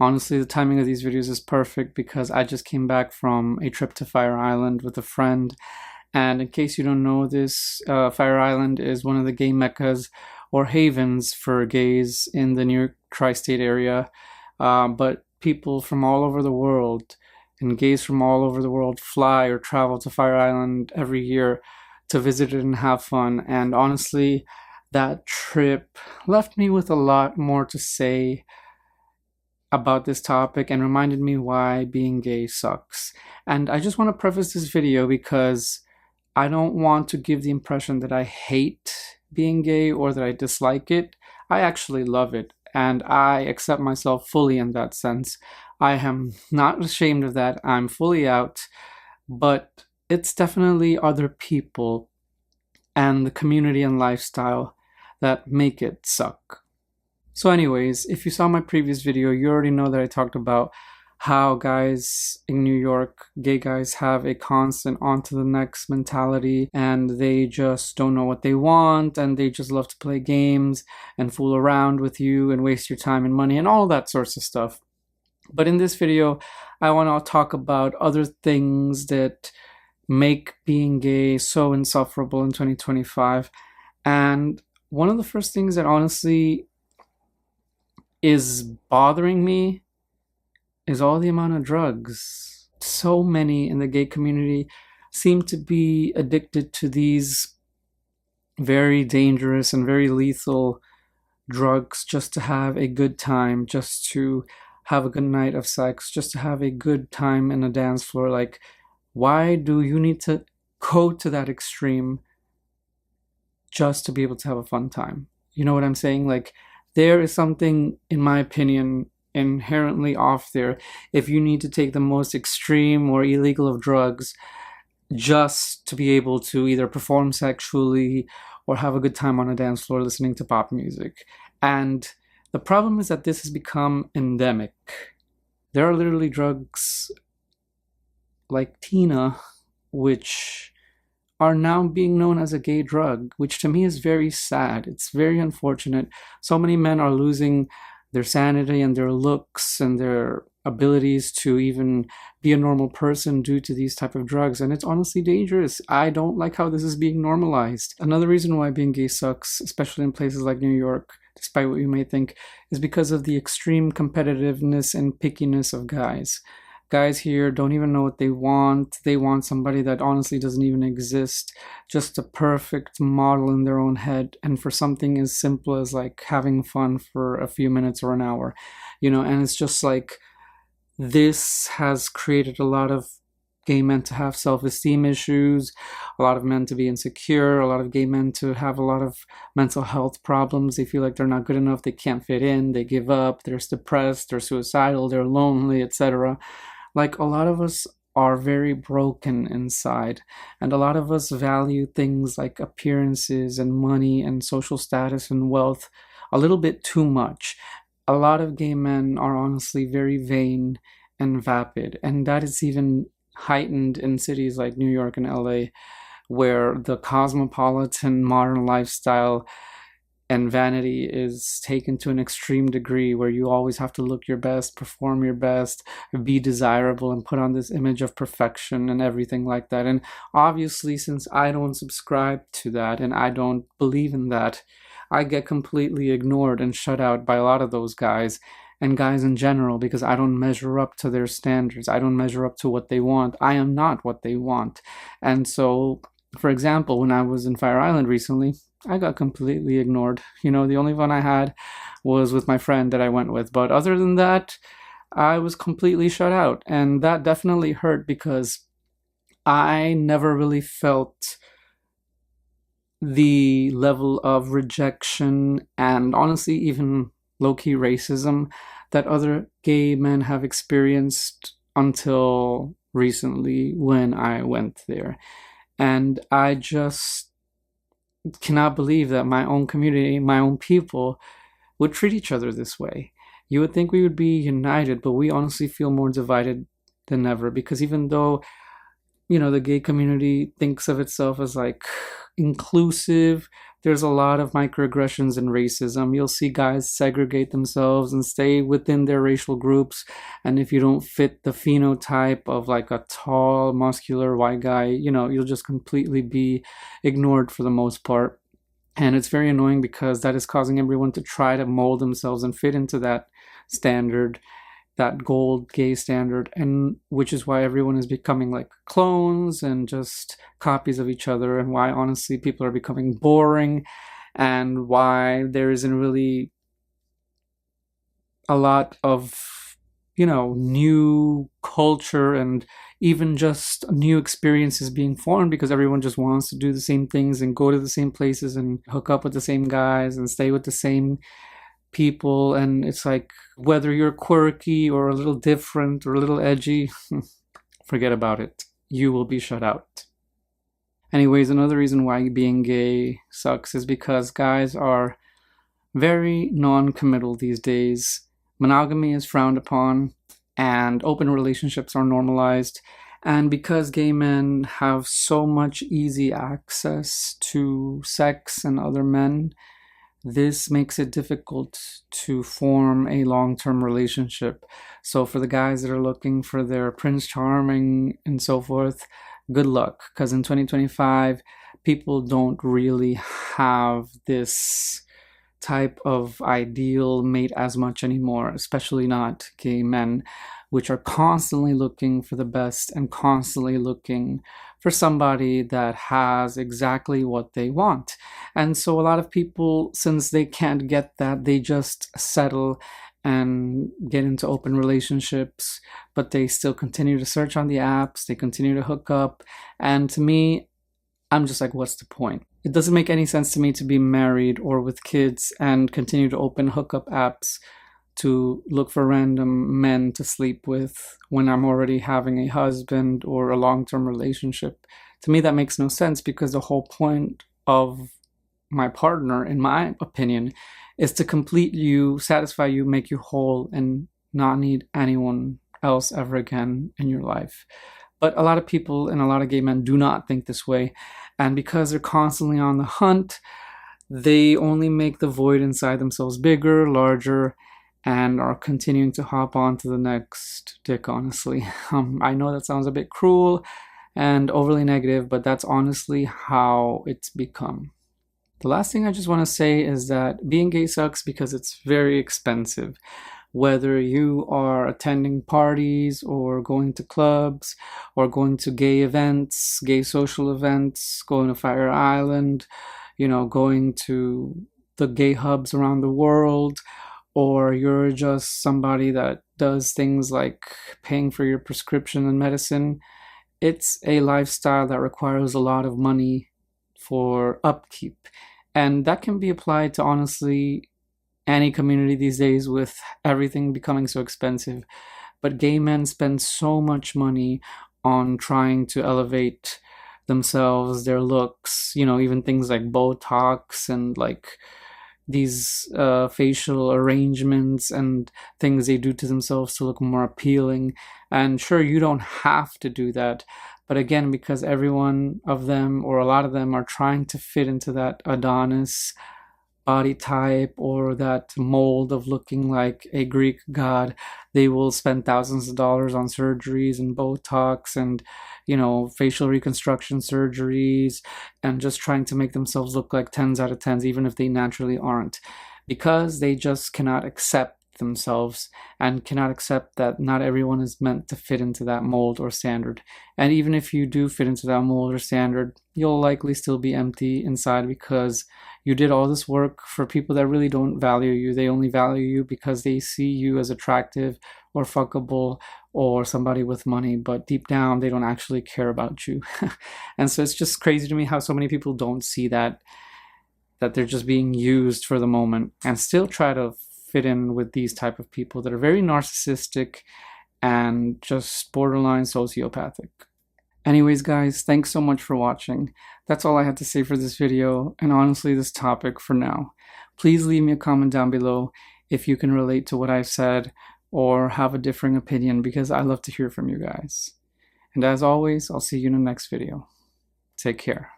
Honestly, the timing of these videos is perfect because I just came back from a trip to Fire Island with a friend. And in case you don't know this, Fire Island is one of the gay meccas or havens for gays in the New York tri-state area. But people from all over the world and gays from all over the world fly or travel to Fire Island every year to visit it and have fun. And honestly, that trip left me with a lot more to say about this topic and reminded me why being gay sucks. And I just want to preface this video because I don't want to give the impression that I hate being gay or that I dislike it. I actually love it, and I accept myself fully in that sense. I am not ashamed of that. I'm fully out, but it's definitely other people and the community and lifestyle that make it suck. So anyways, if you saw my previous video, you already know that I talked about how guys in New York, gay guys, have a constant on to the next mentality, and they just don't know what they want, and they just love to play games and fool around with you and waste your time and money and all that sorts of stuff. But in this video, I want to talk about other things that make being gay so insufferable in 2025. And one of the first things that honestly is bothering me is all the amount of drugs. So many in the gay community seem to be addicted to these very dangerous and very lethal drugs just to have a good time, just to have a good night of sex, just to have a good time in a dance floor. Like, why do you need to go to that extreme just to be able to have a fun time? You know what I'm saying? Like, there is something, in my opinion, inherently off there if you need to take the most extreme or illegal of drugs just to be able to either perform sexually or have a good time on a dance floor listening to pop music. And the problem is that this has become endemic. There are literally drugs like Tina, which are now being known as a gay drug, which to me is very sad. It's very unfortunate. So many men are losing their sanity and their looks and their abilities to even be a normal person due to these type of drugs, and it's honestly dangerous. I don't like how this is being normalized. Another reason why being gay sucks, especially in places like New York, despite what you may think, is because of the extreme competitiveness and pickiness of guys. Guys here don't even know what they want. They want somebody that honestly doesn't even exist, just a perfect model in their own head, and for something as simple as like having fun for a few minutes or an hour, and it's just like, this has created a lot of gay men to have self-esteem issues, a lot of men to be insecure, a lot of gay men to have a lot of mental health problems. They feel like they're not good enough, they can't fit in, they give up, they're depressed, they're suicidal, they're lonely, etc. Like, a lot of us are very broken inside, and a lot of us value things like appearances and money and social status and wealth a little bit too much. A lot of gay men are honestly very vain and vapid, and that is even heightened in cities like New York and LA, where the cosmopolitan modern lifestyle and vanity is taken to an extreme degree, where you always have to look your best, perform your best, be desirable, and put on this image of perfection and everything like that. And obviously, since I don't subscribe to that and I don't believe in that, I get completely ignored and shut out by a lot of those guys and guys in general, because I don't measure up to their standards. I don't measure up to what they want. I am not what they want. And so, for example, when I was in Fire Island recently, I got completely ignored. The only fun I had was with my friend that I went with. But other than that, I was completely shut out. And that definitely hurt because I never really felt the level of rejection and honestly even low-key racism that other gay men have experienced until recently when I went there. And I just cannot believe that my own community, my own people, would treat each other this way. You would think we would be united, but we honestly feel more divided than ever, because even though, the gay community thinks of itself as like inclusive, there's a lot of microaggressions and racism. You'll see guys segregate themselves and stay within their racial groups. And if you don't fit the phenotype of like a tall, muscular white guy, you'll just completely be ignored for the most part. And it's very annoying because that is causing everyone to try to mold themselves and fit into that standard, that gold gay standard, and which is why everyone is becoming like clones and just copies of each other, and why honestly people are becoming boring, and why there isn't really a lot of new culture and even just new experiences being formed, because everyone just wants to do the same things and go to the same places and hook up with the same guys and stay with the same people. And it's like, whether you're quirky or a little different or a little edgy, forget about it. You will be shut out. Anyways, another reason why being gay sucks is because guys are very non-committal these days. Monogamy is frowned upon and open relationships are normalized. And because gay men have so much easy access to sex and other men, this makes it difficult to form a long-term relationship. So for the guys that are looking for their Prince Charming and so forth, good luck, because in 2025, people don't really have this type of ideal mate as much anymore, especially not gay men, which are constantly looking for the best and constantly looking for somebody that has exactly what they want. And so a lot of people, since they can't get that, they just settle and get into open relationships, but they still continue to search on the apps, they continue to hook up. And to me, I'm just like, what's the point? It doesn't make any sense to me to be married or with kids and continue to open hookup apps to look for random men to sleep with when I'm already having a husband or a long-term relationship. To me, that makes no sense, because the whole point of my partner, in my opinion, is to complete you, satisfy you, make you whole, and not need anyone else ever again in your life. But a lot of people and a lot of gay men do not think this way. And because they're constantly on the hunt, they only make the void inside themselves bigger, larger, and are continuing to hop on to the next dick, honestly. I know that sounds a bit cruel and overly negative, but that's honestly how it's become. The last thing I just want to say is that being gay sucks because it's very expensive. Whether you are attending parties or going to clubs or going to gay events, gay social events, going to Fire Island, going to the gay hubs around the world, or you're just somebody that does things like paying for your prescription and medicine, it's a lifestyle that requires a lot of money for upkeep. And that can be applied to honestly any community these days, with everything becoming so expensive. But gay men spend so much money on trying to elevate themselves, their looks, even things like Botox and like these facial arrangements and things they do to themselves to look more appealing. And sure, you don't have to do that. But again, because every one of them, or a lot of them, are trying to fit into that Adonis body type or that mold of looking like a Greek god, they will spend thousands of dollars on surgeries and Botox and, facial reconstruction surgeries, and just trying to make themselves look like 10s out of 10s, even if they naturally aren't, because they just cannot accept themselves and cannot accept that not everyone is meant to fit into that mold or standard. And even if you do fit into that mold or standard, you'll likely still be empty inside, because you did all this work for people that really don't value you. They only value you because they see you as attractive or fuckable or somebody with money, but deep down they don't actually care about you. And so it's just crazy to me how so many people don't see that they're just being used for the moment and still try to fit in with these type of people that are very narcissistic and just borderline sociopathic. Anyways, guys, thanks so much for watching. That's all I had to say for this video, and honestly this topic for now. Please leave me a comment down below if you can relate to what I've said or have a differing opinion, because I love to hear from you guys. And as always, I'll see you in the next video. Take care.